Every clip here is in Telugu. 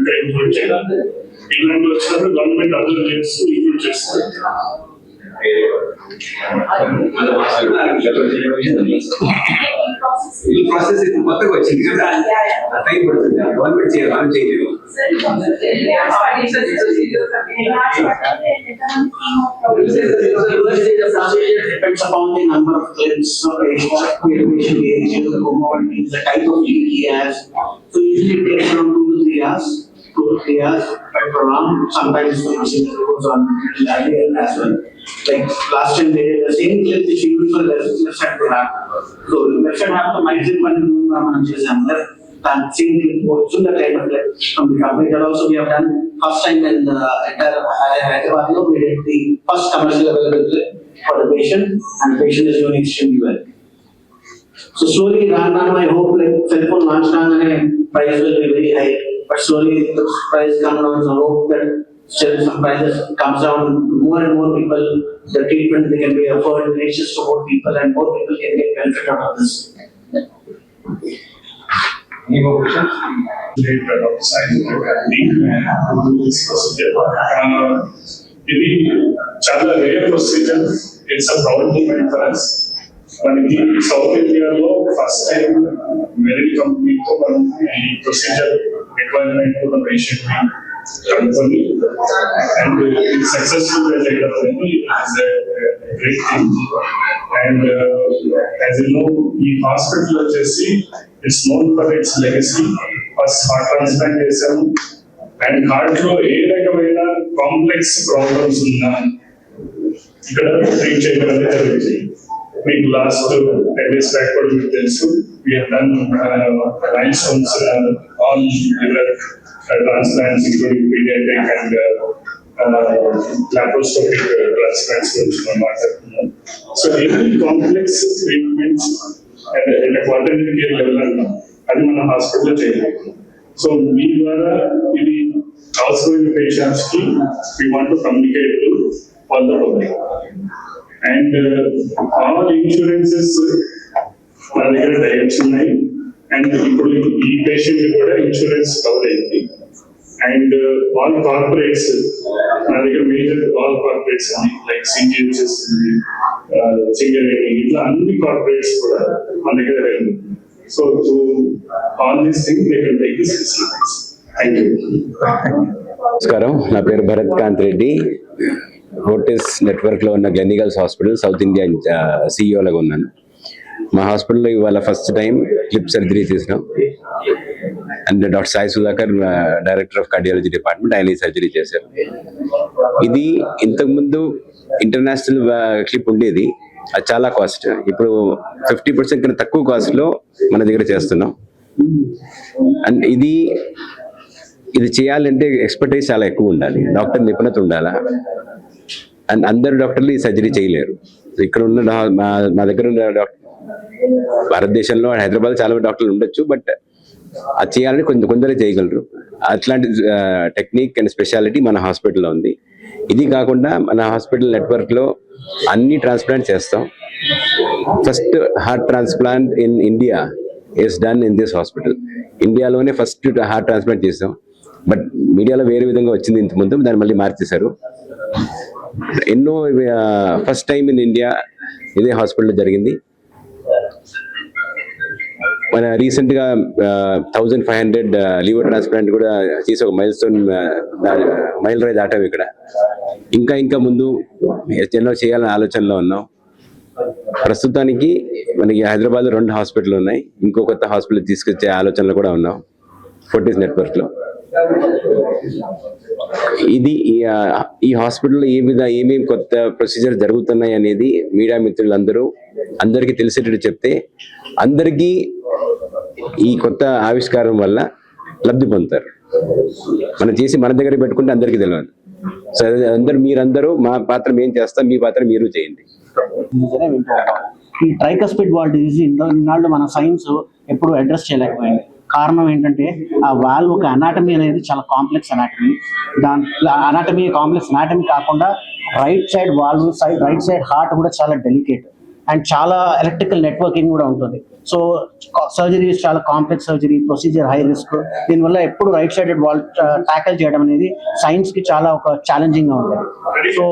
ఇంకా ఇంక్లూడ్ చేయాలి. ఇలాంటి వచ్చినప్పుడు గవర్నమెంట్ అబ్జర్వ్ చేస్తూ ఇంక్లూడ్ చేస్తారు. ఈ ప్రాసెస్ ఇప్పుడు కొత్తగా వచ్చింది కదా, టైం పడుతుంది. గవర్నమెంట్ చేయాలి, మనం చేయలేదు. Depends upon the number of claims, patient age, the comorbidities, the type of leak he has. So usually it takes around 2 to 3 hours. 2 to 3 hours, but for long, sometimes the procedure goes on earlier as well. Like last time they did the same clip which we used for the left side to have. So left side have the mindset when doing Raman left and same clip also the kind of clip from the company. That also we have done first time in the entire Hyderabad. We did the first commercial available clip for the patient, and the patient is doing extremely well. So slowly, run, I hope like cell phone launch now and price will be very high. But slowly the price comes down, so hope that still some prices comes down, more and more people, the treatment they can be afforded reaches to more people and more people can get benefit out of this. Any more questions? ఇది చాలా rare procedure. It's a proud moment for us. మనకి సౌత్ ఇండియాలో ఫస్ట్ టైం మెరిట్ కంపెనీతో మనం ఈ procedure requirement to the patient కనుక్కొని అండ్ ఇది సక్సెస్ఫుల్ గా చేయడం అనేది is a great thing. And as you know, ఈ హాస్పిటల్ వచ్చేసి it's known for its legacy. First heart transplant చేశాము, అండ్ హార్ట్ లో ఏ రకమైన కాంప్లెక్స్ ప్రాబ్లమ్స్ ఉన్నా ఇక్కడ ట్రీట్ చేయడం అనేది జరుగుతుంది. మీకు లాస్ట్ 10 days బ్యాక్ కూడా మీకు తెలుసు, we have done milestones on liver transplants including pediatric and laparoscopic transplants గురించి మనం మాట్లాడుతున్నాం. సో ఎన్ని complex treatments and quaternary care level అన్నాం, అది మన హాస్పిటల్లో చేయలేదు. సో మీ ద్వారా ఇది అవసరమైన పేషెంట్స్ కి we want to communicate to all the public. And all insurances మన దగ్గర డైరెక్ట్స్ ఉన్నాయి, అండ్ ఇప్పుడు ఈ పేషెంట్ కూడా ఇన్సూరెన్స్ కవర్ అయింది. అండ్ ఆల్ కార్పొరేట్స్ మన దగ్గర మేజర్ ఆల్ కార్పొరేట్స్ ఉన్నాయి, లైక్ సిజిహెచ్ఎస్, సింగరేణి, ఇట్లా అన్ని కార్పొరేట్స్ కూడా మన దగ్గర ఉంది. So to all these things they can take this facilities. Thank you. నమస్కారం, నా పేరు భరత్ కాంత్ రెడ్డి. ఫోర్టిస్ నెట్వర్క్ లో ఉన్న Gleneagles hospital south India CEO లాగా ఉన్నాను. మా హాస్పిటల్లో ఇవాళ ఫస్ట్ టైం క్లిప్ సర్జరీ చేసినాం. And doctor Sai Sudhakar, director of cardiology department, ఆయన ఈ సర్జరీ చేశారు. ఇది ఇంతకుముందు ఇంటర్నేషనల్ క్లిప్ ఉండేది, అది చాలా కాస్ట్. ఇప్పుడు 50% కన్నా తక్కువ కాస్ట్ లో మన దగ్గర చేస్తున్నాం. అండ్ ఇది చేయాలంటే ఎక్స్పర్టైజ్ చాలా ఎక్కువ ఉండాలి, డాక్టర్ నిపుణత ఉండాలా. అండ్ అందరు డాక్టర్లు ఈ సర్జరీ చేయలేరు. ఇక్కడ ఉన్న మా దగ్గర ఉన్న డాక్టర్, భారతదేశంలో హైదరాబాద్ చాలా డాక్టర్లు ఉండొచ్చు, బట్ అది చేయాలని కొందరే చేయగలరు. అట్లాంటి టెక్నిక్ అండ్ స్పెషాలిటీ మన హాస్పిటల్లో ఉంది. ఇది కాకుండా మన హాస్పిటల్ నెట్వర్క్లో అన్ని ట్రాన్స్ప్లాంట్ చేస్తాం. First heart transplant in India is done in this hospital. ఇండియాలోనే ఫస్ట్ హార్ట్ ట్రాన్స్ప్లాంట్ చేస్తాం. బట్ మీడియాలో వేరే విధంగా వచ్చింది ఇంతకుముందు, దాన్ని మళ్ళీ మార్చేశారు. ఎన్నో ఫస్ట్ టైం ఇన్ ఇండియా ఇదే హాస్పిటల్లో జరిగింది. మన రీసెంట్గా 1500 లివర్ ట్రాన్స్ప్లాంట్ కూడా చేసి ఒక మైల్ రైజ్ దాటాం. ఇక్కడ ఇంకా ముందు ఎన్నో చేయాలని ఆలోచనలో ఉన్నాం. ప్రస్తుతానికి మనకి హైదరాబాద్లో 2 హాస్పిటల్ ఉన్నాయి, ఇంకో కొత్త హాస్పిటల్ తీసుకొచ్చే ఆలోచనలు కూడా ఉన్నాం ఫోర్టిస్ నెట్వర్క్లో. ఇది ఈ హాస్పిటల్లో ఏమేమి కొత్త ప్రొసీజర్ జరుగుతున్నాయి అనేది మీడియా మిత్రులందరూ అందరికీ తెలిసేటట్టు చెప్తే అందరికీ ఈ కొత్త ఆవిష్కారం వల్ల లబ్ధి పొందుతారు. మనం చేసి మన దగ్గర పెట్టుకుంటే అందరికీ తెలియదు. సో మీరందరూ మా పాత్ర మేము చేస్తాం, మీ పాత్ర మీరు చేయండి. ఈ ట్రైకస్పిడ్ వాల్వ్ డిసీజ్ ఇన్నాళ్ళు మన సైన్స్ ఎప్పుడు అడ్రస్ చేయలేకపోయింది. కారణం ఏంటంటే ఆ వాల్వ్ ఒక అనాటమీ అనేది చాలా కాంప్లెక్స్ అనాటమీ. కాంప్లెక్స్ అనాటమీ కాకుండా right side valve right side heart కూడా చాలా డెలికేట్. అండ్ చాలా ఎలక్ట్రికల్ నెట్వర్కింగ్ కూడా ఉంటుంది. సో సర్జరీస్ చాలా complex surgery, procedure high risk. దీనివల్ల ఎప్పుడు రైట్ సైడెడ్ వాల్ ట్యాకిల్ చేయడం అనేది సైన్స్ కి చాలా ఒక ఛాలెంజింగ్ గా ఉంటుంది. సో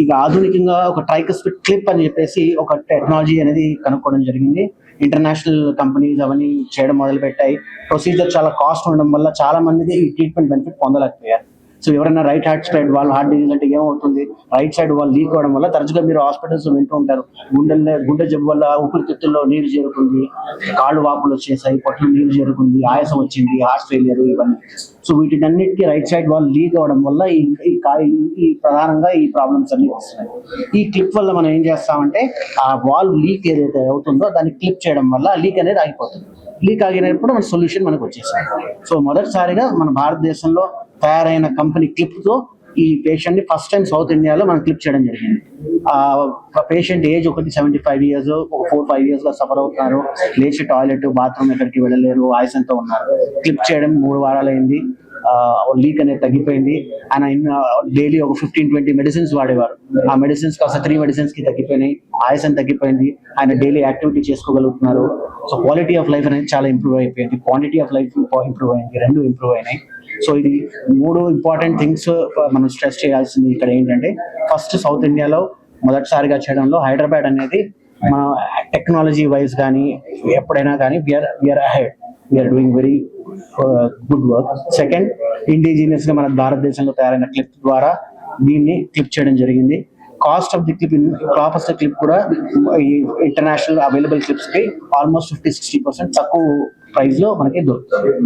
ఇక ఆధునికంగా ఒక ట్రైకస్పిడ్ క్లిప్ అని చెప్పేసి ఒక టెక్నాలజీ అనేది కనుక్కోవడం జరిగింది. ఇంటర్నేషనల్ కంపెనీస్ అవన్నీ చేయడం మొదలు పెట్టాయి. ప్రొసీజర్ చాలా కాస్ట్ ఉండడం వల్ల చాలా మందికి ఈ ట్రీట్మెంట్ బెనిఫిట్ పొందలేకపోయారు. సో ఎవరైనా రైట్ హార్ట్ డిజీజ్ అంటే ఏమవుతుంది, రైట్ సైడ్ వాల్ లీక్ అవడం వల్ల తరచుగా మీరు హాస్పిటల్స్ వింటూ ఉంటారు, గుండె జబ్బు వల్ల ఊపిరితిత్తుల్లో నీరు చేరుకుంది, కాళ్ళు వాపులు వచ్చేసాయి, పొట్టలు నీరు చేరుకుంది, ఆయాసం వచ్చింది, హార్ట్ ఫెయిలియర్ ఇవన్నీ. సో వీటినన్నిటికీ రైట్ సైడ్ వాల్ లీక్ అవడం వల్ల ఈ ప్రధానంగా ఈ ప్రాబ్లమ్స్ అన్ని వస్తున్నాయి. ఈ క్లిప్ వల్ల మనం ఏం చేస్తామంటే ఆ వాల్ లీక్ ఏదైతే అవుతుందో దాన్ని క్లిప్ చేయడం వల్ల లీక్ అనేది ఆగిపోతుంది. లీక్ ఆగినప్పుడు మన సొల్యూషన్ మనకు వచ్చేస్తుంది. సో మొదటిసారిగా మన భారతదేశంలో తయారైన కంపెనీ క్లిప్ తో ఈ పేషెంట్ ని ఫస్ట్ టైం సౌత్ ఇండియాలో మనం క్లిప్ చేయడం జరిగింది. ఆ పేషెంట్ ఏజ్ 75 years, ఒక 4-5 years గా సఫర్ అవుతున్నారు, లేచి టాయిలెట్ బాత్రూమ్ ఎక్కడికి వెళ్ళలేరు, ఆయాసంతో ఉన్నారు. క్లిప్ చేయడం 3 వారాలు అయింది. లీక్ అనేది తగ్గిపోయింది. ఆయన డైలీ ఒక 15-20 మెడిసిన్స్ వాడేవారు. ఆ మెడిసిన్స్ కాస్త 3 మెడిసిన్స్ కి తగ్గిపోయినాయి, ఆయాసం తగ్గిపోయింది, ఆయన డైలీ యాక్టివిటీ చేసుకోగలుగుతున్నారు. సో క్వాలిటీ ఆఫ్ లైఫ్ అనేది చాలా ఇంప్రూవ్ అయిపోయింది, క్వాంటిటీ ఆఫ్ లైఫ్ ఇంప్రూవ్ అయింది, 2 ఇంప్రూవ్ అయినాయి. సో ఇది 3 ఇంపార్టెంట్ థింగ్స్ మనం స్ట్రెస్ చేయాల్సింది ఇక్కడ ఏంటంటే, ఫస్ట్ సౌత్ ఇండియాలో మొదటిసారిగా చేయడంలో హైదరాబాద్ అనేది మన టెక్నాలజీ వైజ్ కానీ ఎప్పుడైనా కానీ we're ahead, we're doing very good work. Second, indigenous గా మన భారతదేశంలో తయారైన క్లిప్ ద్వారా దీన్ని క్లిప్ చేయడం జరిగింది. కాస్ట్ ఆఫ్ ది క్లిప్ కూడా ఈ ఇంటర్నేషనల్ అవైలబుల్ క్లిప్స్ కి ఆల్మోస్ట్ 50-60% తక్కువ ప్రైస్ లో మనకి దొరుకుతుంది.